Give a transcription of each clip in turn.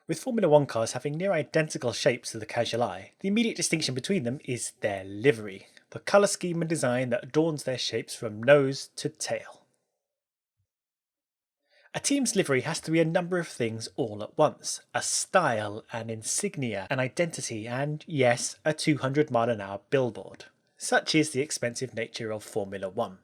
With Formula One cars having near identical shapes to the casual eye, the immediate distinction between them is their livery, the colour scheme and design that adorns their shapes from nose to tail. A team's livery has to be a number of things all at once: a style, an insignia, an identity, and, yes, a 200-mile-an-hour billboard. Such is the expensive nature of Formula One.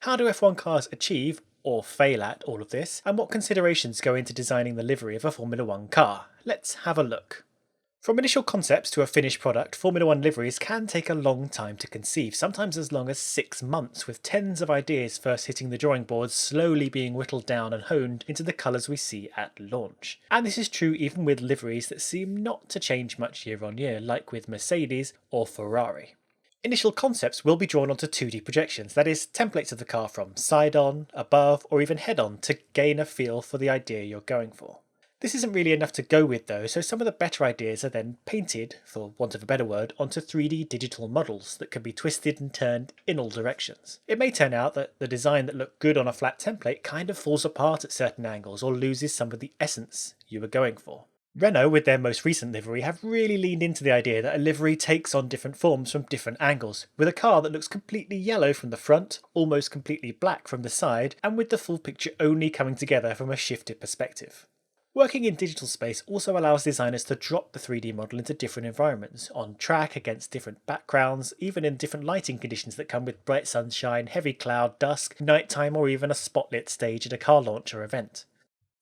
How do F1 cars achieve, or fail at, all of this, and what considerations go into designing the livery of a Formula One car? Let's have a look. From initial concepts to a finished product, Formula One liveries can take a long time to conceive, sometimes as long as 6 months, with tens of ideas first hitting the drawing boards, slowly being whittled down and honed into the colours we see at launch. And this is true even with liveries that seem not to change much year on year, like with Mercedes or Ferrari. Initial concepts will be drawn onto 2D projections, that is, templates of the car from side-on, above, or even head-on to gain a feel for the idea you're going for. This isn't really enough to go with though, so some of the better ideas are then painted, for want of a better word, onto 3D digital models that can be twisted and turned in all directions. It may turn out that the design that looked good on a flat template kind of falls apart at certain angles or loses some of the essence you were going for. Renault, with their most recent livery, have really leaned into the idea that a livery takes on different forms from different angles, with a car that looks completely yellow from the front, almost completely black from the side, and with the full picture only coming together from a shifted perspective. Working in digital space also allows designers to drop the 3D model into different environments, on track against different backgrounds, even in different lighting conditions that come with bright sunshine, heavy cloud, dusk, nighttime, or even a spotlit stage at a car launch or event.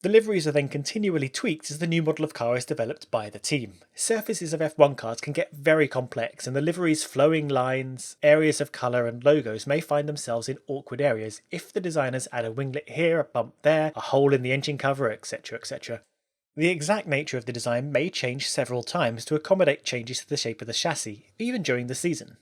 The liveries are then continually tweaked as the new model of car is developed by the team. Surfaces of F1 cars can get very complex, and the livery's flowing lines, areas of colour and logos may find themselves in awkward areas if the designers add a winglet here, a bump there, a hole in the engine cover, etc, etc. The exact nature of the design may change several times to accommodate changes to the shape of the chassis, even during the season.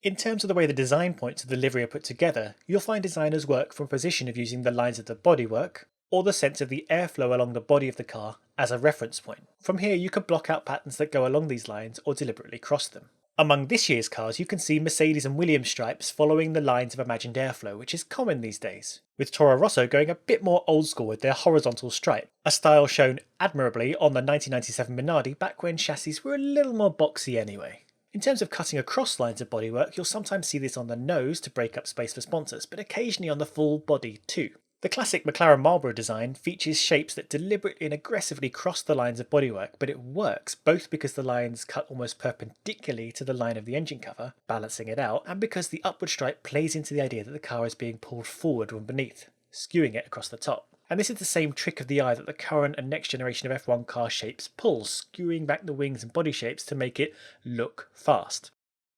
In terms of the way the design points of the livery are put together, you'll find designers work from a position of using the lines of the bodywork, or the sense of the airflow along the body of the car as a reference point. From here you can block out patterns that go along these lines or deliberately cross them. Among this year's cars you can see Mercedes and Williams stripes following the lines of imagined airflow, which is common these days, with Toro Rosso going a bit more old school with their horizontal stripe, a style shown admirably on the 1997 Minardi back when chassis were a little more boxy anyway. In terms of cutting across lines of bodywork, you'll sometimes see this on the nose to break up space for sponsors, but occasionally on the full body too. The classic McLaren Marlboro design features shapes that deliberately and aggressively cross the lines of bodywork, but it works both because the lines cut almost perpendicularly to the line of the engine cover, balancing it out, and because the upward stripe plays into the idea that the car is being pulled forward from beneath, skewing it across the top. And this is the same trick of the eye that the current and next generation of F1 car shapes pull, skewing back the wings and body shapes to make it look fast.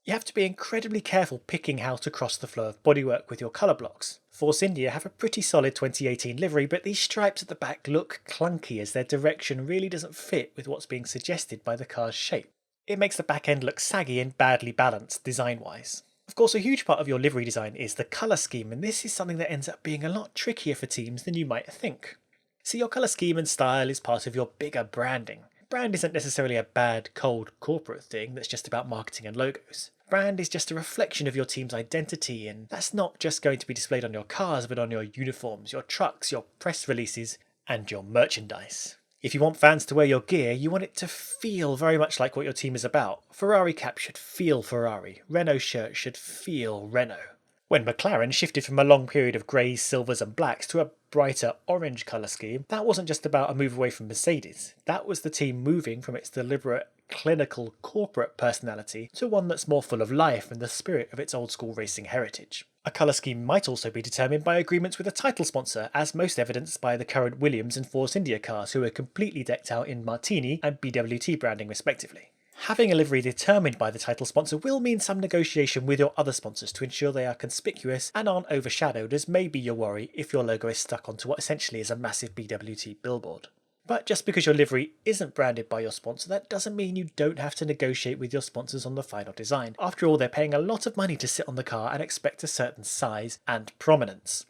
You have to be incredibly careful picking how to cross the flow of bodywork with your colour blocks. Force India have a pretty solid 2018 livery, but these stripes at the back look clunky as their direction really doesn't fit with what's being suggested by the car's shape. It makes the back end look saggy and badly balanced design-wise. Of course, a huge part of your livery design is the colour scheme, and this is something that ends up being a lot trickier for teams than you might think. See, your colour scheme and style is part of your bigger branding. Brand isn't necessarily a bad, cold corporate thing that's just about marketing and logos. Brand is just a reflection of your team's identity, and that's not just going to be displayed on your cars, but on your uniforms, your trucks, your press releases, and your merchandise. If you want fans to wear your gear, you want it to feel very much like what your team is about. Ferrari cap should feel Ferrari. Renault shirt should feel Renault. When McLaren shifted from a long period of greys, silvers and blacks to a brighter orange colour scheme, that wasn't just about a move away from Mercedes. That was the team moving from its deliberate, clinical, corporate personality to one that's more full of life and the spirit of its old school racing heritage. A colour scheme might also be determined by agreements with a title sponsor, as most evidenced by the current Williams and Force India cars, who are completely decked out in Martini and BWT branding respectively. Having a livery determined by the title sponsor will mean some negotiation with your other sponsors to ensure they are conspicuous and aren't overshadowed, as may be your worry if your logo is stuck onto what essentially is a massive BWT billboard. But just because your livery isn't branded by your sponsor, that doesn't mean you don't have to negotiate with your sponsors on the final design. After all, they're paying a lot of money to sit on the car and expect a certain size and prominence.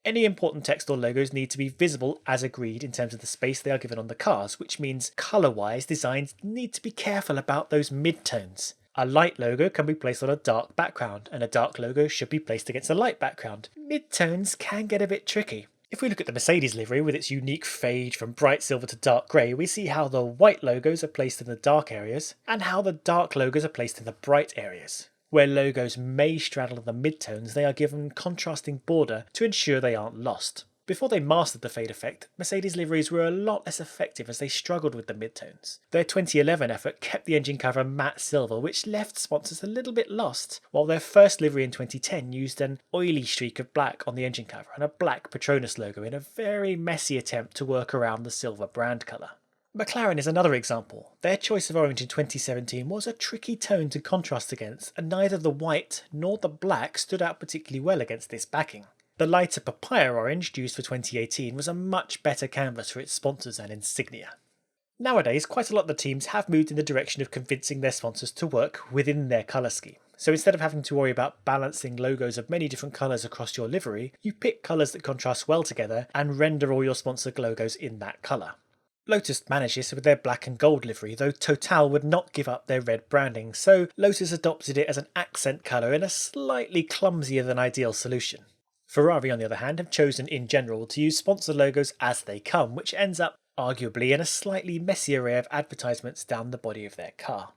Any important text or logos need to be visible as agreed in terms of the space they are given on the cars, which means colour-wise designs need to be careful about those mid-tones. A light logo can be placed on a dark background, and a dark logo should be placed against a light background. Mid-tones can get a bit tricky. If we look at the Mercedes livery with its unique fade from bright silver to dark grey, we see how the white logos are placed in the dark areas and how the dark logos are placed in the bright areas. Where logos may straddle the midtones, they are given contrasting border to ensure they aren't lost. Before they mastered the fade effect, Mercedes liveries were a lot less effective as they struggled with the midtones. Their 2011 effort kept the engine cover matte silver, which left sponsors a little bit lost, while their first livery in 2010 used an oily streak of black on the engine cover and a black Petronas logo in a very messy attempt to work around the silver brand colour. McLaren is another example. Their choice of orange in 2017 was a tricky tone to contrast against, and neither the white nor the black stood out particularly well against this backing. The lighter papaya orange used for 2018 was a much better canvas for its sponsors and insignia. Nowadays, quite a lot of the teams have moved in the direction of convincing their sponsors to work within their colour scheme. So instead of having to worry about balancing logos of many different colours across your livery, you pick colours that contrast well together and render all your sponsor logos in that colour. Lotus managed this with their black and gold livery, though Total would not give up their red branding, so Lotus adopted it as an accent colour in a slightly clumsier than ideal solution. Ferrari, on the other hand, have chosen in general to use sponsor logos as they come, which ends up, arguably, in a slightly messy array of advertisements down the body of their car.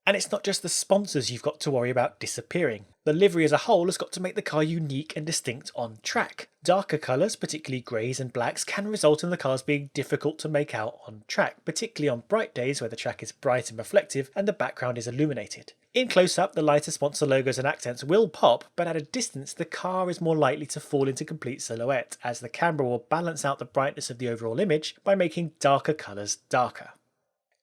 And it's not just the sponsors you've got to worry about disappearing. The livery as a whole has got to make the car unique and distinct on track. Darker colours, particularly greys and blacks, can result in the cars being difficult to make out on track, particularly on bright days where the track is bright and reflective and the background is illuminated. In close-up, the lighter sponsor logos and accents will pop, but at a distance the car is more likely to fall into complete silhouette, as the camera will balance out the brightness of the overall image by making darker colours darker.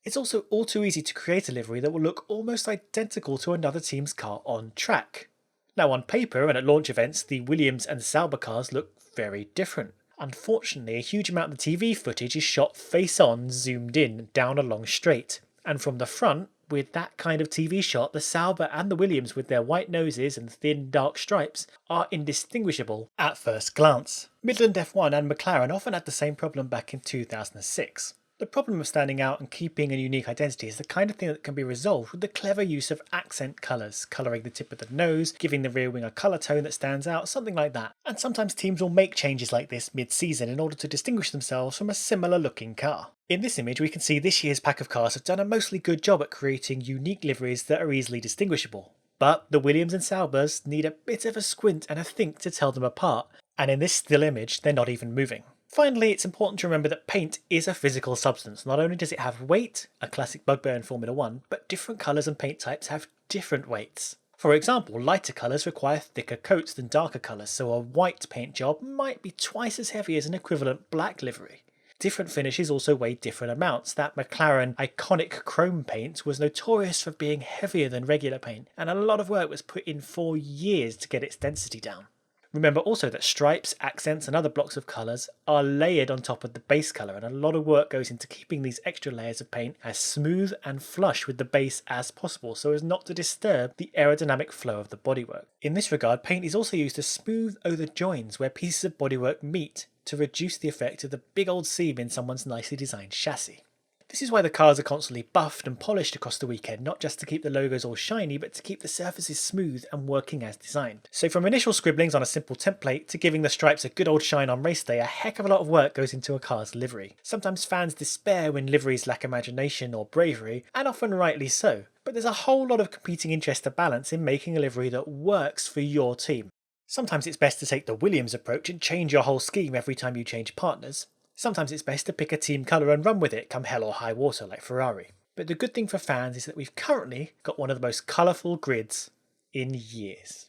It's also all too easy to create a livery that will look almost identical to another team's car on track. Now on paper and at launch events, the Williams and Sauber cars look very different. Unfortunately, a huge amount of the TV footage is shot face-on, zoomed in, down a long straight, and from the front, with that kind of TV shot, the Sauber and the Williams with their white noses and thin dark stripes are indistinguishable at first glance. Midland F1 and McLaren often had the same problem back in 2006. The problem of standing out and keeping a unique identity is the kind of thing that can be resolved with the clever use of accent colours, colouring the tip of the nose, giving the rear wing a colour tone that stands out, something like that. And sometimes teams will make changes like this mid-season in order to distinguish themselves from a similar looking car. In this image we can see this year's pack of cars have done a mostly good job at creating unique liveries that are easily distinguishable. But the Williams and Saubers need a bit of a squint and a think to tell them apart, and in this still image they're not even moving. Finally, it's important to remember that paint is a physical substance. Not only does it have weight, a classic bugbear in Formula 1, but different colours and paint types have different weights. For example, lighter colours require thicker coats than darker colours, so a white paint job might be twice as heavy as an equivalent black livery. Different finishes also weigh different amounts. That McLaren iconic chrome paint was notorious for being heavier than regular paint, and a lot of work was put in for years to get its density down. Remember also that stripes, accents and other blocks of colours are layered on top of the base colour, and a lot of work goes into keeping these extra layers of paint as smooth and flush with the base as possible so as not to disturb the aerodynamic flow of the bodywork. In this regard, paint is also used to smooth over joins where pieces of bodywork meet to reduce the effect of the big old seam in someone's nicely designed chassis. This is why the cars are constantly buffed and polished across the weekend, not just to keep the logos all shiny, but to keep the surfaces smooth and working as designed. So from initial scribblings on a simple template to giving the stripes a good old shine on race day, a heck of a lot of work goes into a car's livery. Sometimes fans despair when liveries lack imagination or bravery, and often rightly so. But there's a whole lot of competing interests to balance in making a livery that works for your team. Sometimes it's best to take the Williams approach and change your whole scheme every time you change partners. Sometimes it's best to pick a team colour and run with it come hell or high water like Ferrari. But the good thing for fans is that we've currently got one of the most colourful grids in years.